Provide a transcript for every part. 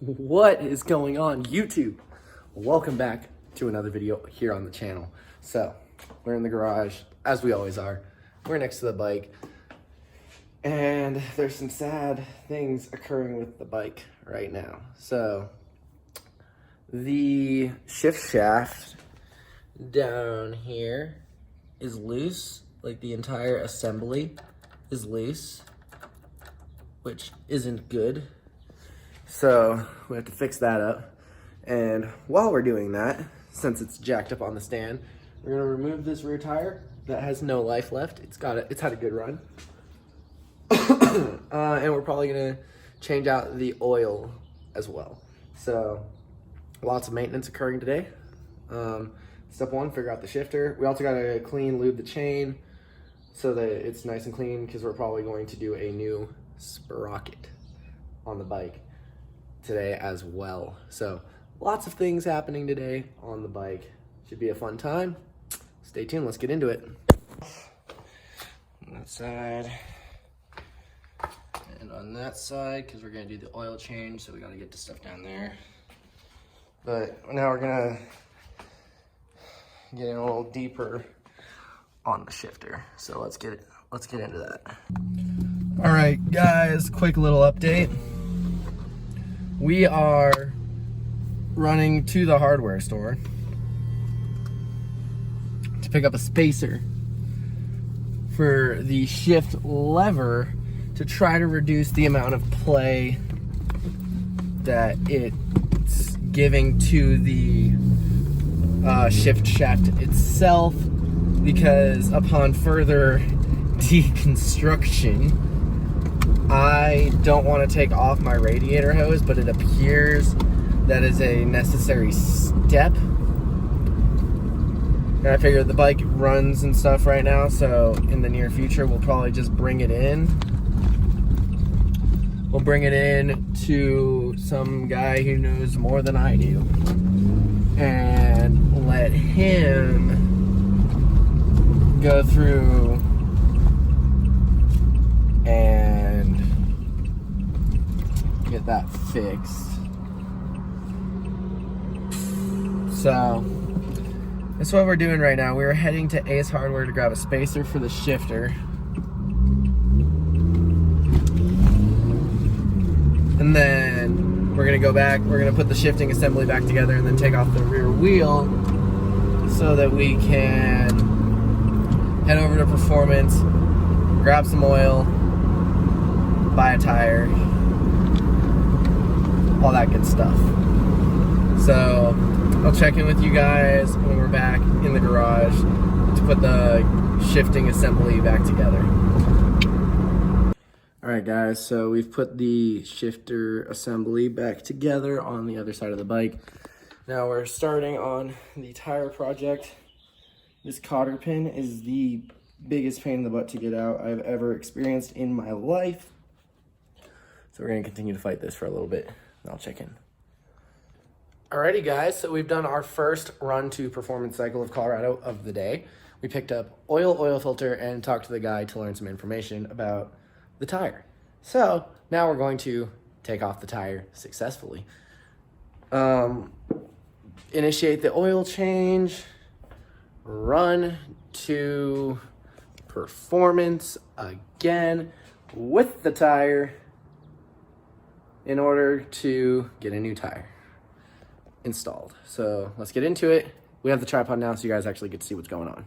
What is going on, YouTube? Welcome back to another video here on the channel. So, we're in the garage, as we always are. We're next to the bike. And there's some sad things occurring with the bike right now. So, the shift shaft down here is loose. Like the entire assembly is loose, which isn't good. So we have to fix that up. And while we're doing that, since it's jacked up on the stand, we're gonna remove this rear tire that has no life left. It's had a good run. And we're probably gonna change out the oil as well. So lots of maintenance occurring today. Step one, figure out the shifter. We also gotta clean, lube the chain so that it's nice and clean, because we're probably going to do a new sprocket on the bike today as well. So lots of things happening today on the bike. Should be a fun time. Stay tuned, let's get into it. On that side and on that side, because we're gonna do the oil change, so we gotta get the stuff down there. But now we're gonna get in a little deeper on the shifter. So let's get into that. All right, guys, quick little update. We are running to the hardware store to pick up a spacer for the shift lever to try to reduce the amount of play that it's giving to the shift shaft itself, because upon further deconstruction, I don't want to take off my radiator hose, but it appears that is a necessary step. And I figure the bike runs and stuff right now, so in the near future, we'll probably just bring it in. We'll bring it in to some guy who knows more than I do and let him go through and get that fixed. So that's what we're doing right now. We're heading to Ace Hardware to grab a spacer for the shifter. And then we're gonna go back, we're gonna put the shifting assembly back together and then take off the rear wheel so that we can head over to Performance, grab some oil, buy a tire, all that good stuff. So I'll check in with you guys when we're back in the garage to put the shifting assembly back together. All right, guys, so we've put the shifter assembly back together on the other side of the bike. Now we're starting on the tire project. This cotter pin is the biggest pain in the butt to get out I've ever experienced in my life. So we're gonna continue to fight this for a little bit, and I'll check in. Alrighty, guys, so we've done our first run to Performance Cycle of Colorado of the day. We picked up oil filter, and talked to the guy to learn some information about the tire. So now we're going to take off the tire successfully. Initiate the oil change, run to Performance again with the tire in order to get a new tire installed. So let's get into it. We have the tripod now, so you guys actually get to see what's going on.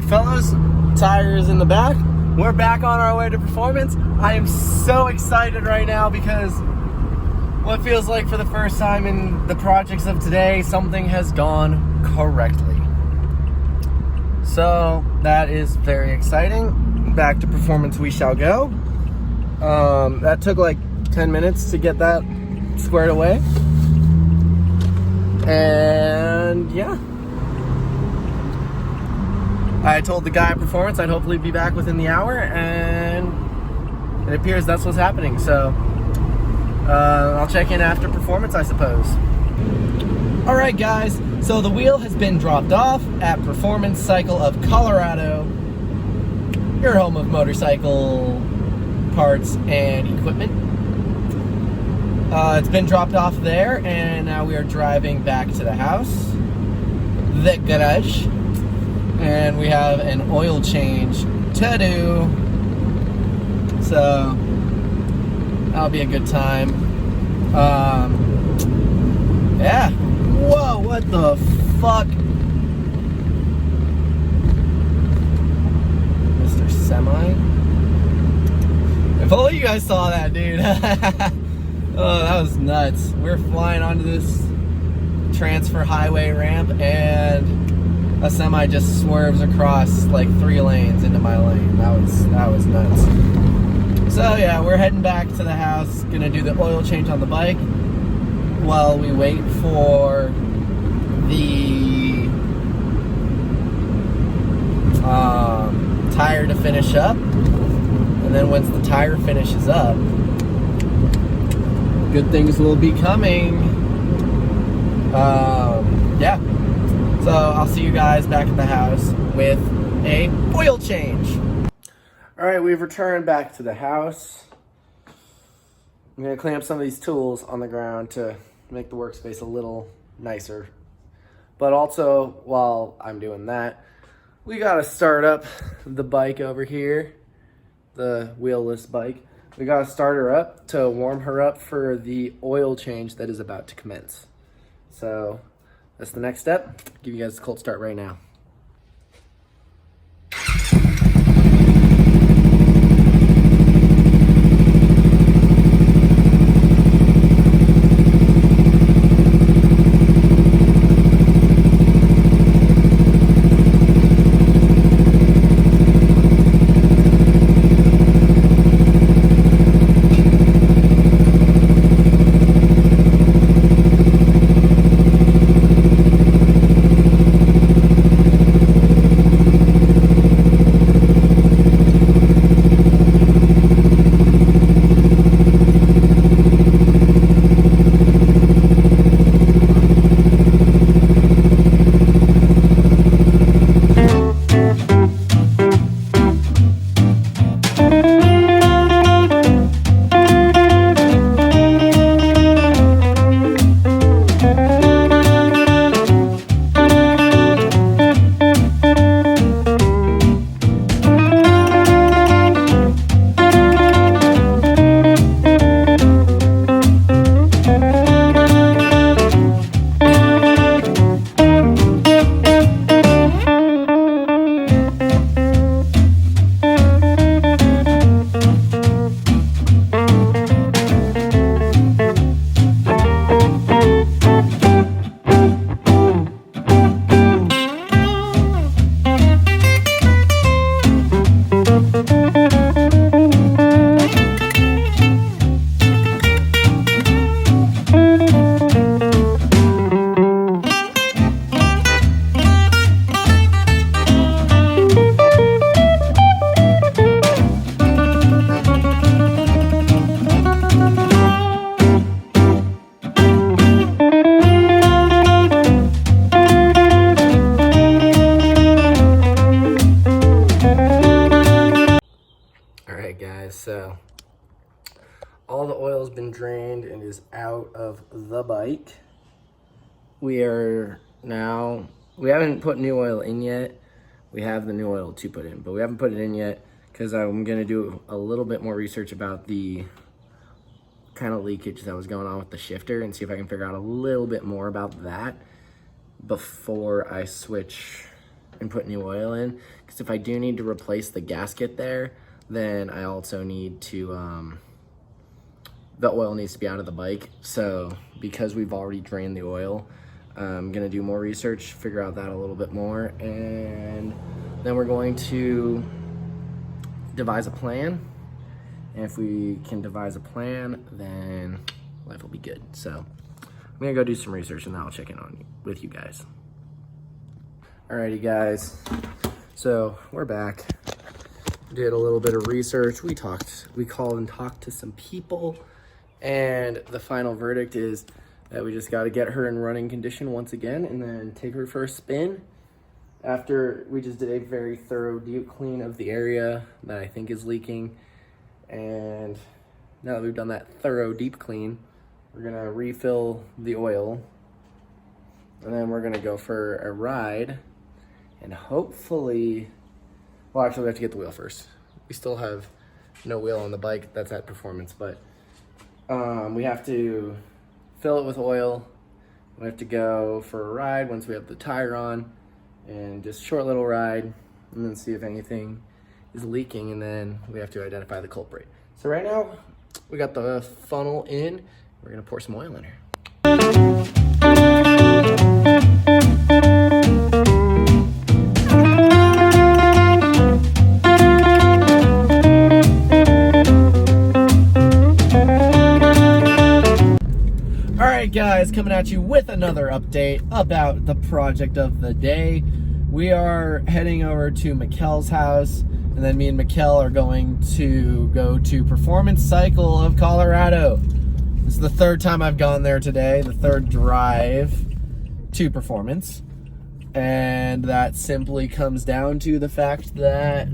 Fellas, tires in the back. We're back on our way to Performance. I am so excited right now because what feels like for the first time in the projects of today, something has gone correctly. So that is very exciting. Back to Performance we shall go. That took like 10 minutes to get that squared away. And yeah, I told the guy at Performance I'd hopefully be back within the hour, and it appears that's what's happening. So I'll check in after Performance, I suppose. All right, guys. So the wheel has been dropped off at Performance Cycle of Colorado, your home of motorcycle parts and equipment. It's been dropped off there, and now we are driving back to the house, the garage, and we have an oil change to do. So that'll be a good time. Yeah. Whoa, what the fuck? Mr. Semi? If only you guys saw that, dude. Oh, that was nuts. We're flying onto this transfer highway ramp, and a semi just swerves across like 3 lanes into my lane. That was nuts. So yeah, we're heading back to the house. Gonna do the oil change on the bike while we wait for the tire to finish up. And then once the tire finishes up, good things will be coming. Yeah. So I'll see you guys back at the house with a oil change. All right, we've returned back to the house. I'm gonna clean up some of these tools on the ground to make the workspace a little nicer. But also, while I'm doing that, we gotta start up the bike over here, the wheelless bike. We gotta start her up to warm her up for the oil change that is about to commence. So that's the next step. Give you guys a cold start right now. So all the oil has been drained and is out of the bike. We haven't put new oil in yet. We have the new oil to put in, but we haven't put it in yet because I'm gonna do a little bit more research about the kind of leakage that was going on with the shifter and see if I can figure out a little bit more about that before I switch and put new oil in. Because if I do need to replace the gasket there, then I also need to, the oil needs to be out of the bike. So because we've already drained the oil, I'm gonna do more research, figure out that a little bit more, and then we're going to devise a plan. And if we can devise a plan, then life will be good. So I'm gonna go do some research and then I'll check in with you guys. Alrighty guys, So we're back. Did a little bit of research. We called and talked to some people, and the final verdict is that we just got to get her in running condition once again and then take her for a spin. After we just did a very thorough deep clean of the area that I think is leaking. And now that we've done that thorough deep clean, we're gonna refill the oil, and then we're gonna go for a ride, and hopefully, well, actually we have to get the wheel first. We still have no wheel on the bike, that's at performance, but we have to fill it with oil. We have to go for a ride once we have the tire on, and just short little ride, and then see if anything is leaking, and then we have to identify the culprit. So right now, we got the funnel in. We're gonna pour some oil in here. All right, guys, coming at you with another update about the project of the day. We are heading over to Mikkel's house, and then me and Mikkel are going to go to Performance Cycle of Colorado. This is the third time I've gone there today, the third drive to Performance. And that simply comes down to the fact that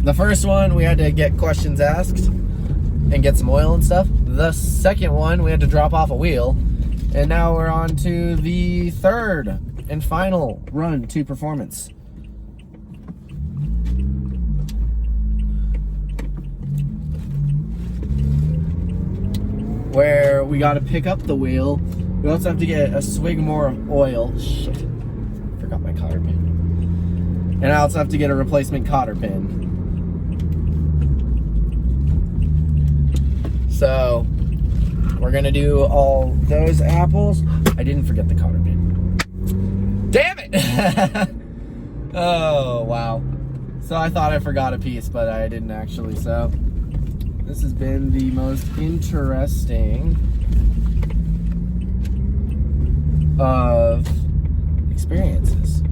the first one we had to get questions asked and get some oil and stuff. The second one we had to drop off a wheel. And now we're on to the third and final run to Performance. Where we got to pick up the wheel. We also have to get a swig more of oil. Shit, forgot my cotter pin. And I also have to get a replacement cotter pin. So we're gonna do all those apples. I didn't forget the cotter pin. Damn it! Oh, wow. So I thought I forgot a piece, but I didn't actually. So this has been the most interesting of experiences.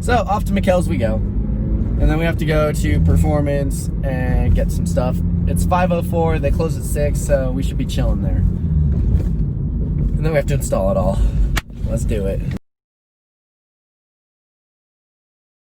So off to Mikkel's we go. And then we have to go to Performance and get some stuff. It's 5:04, they close at 6, so we should be chilling there. And then we have to install it all. Let's do it.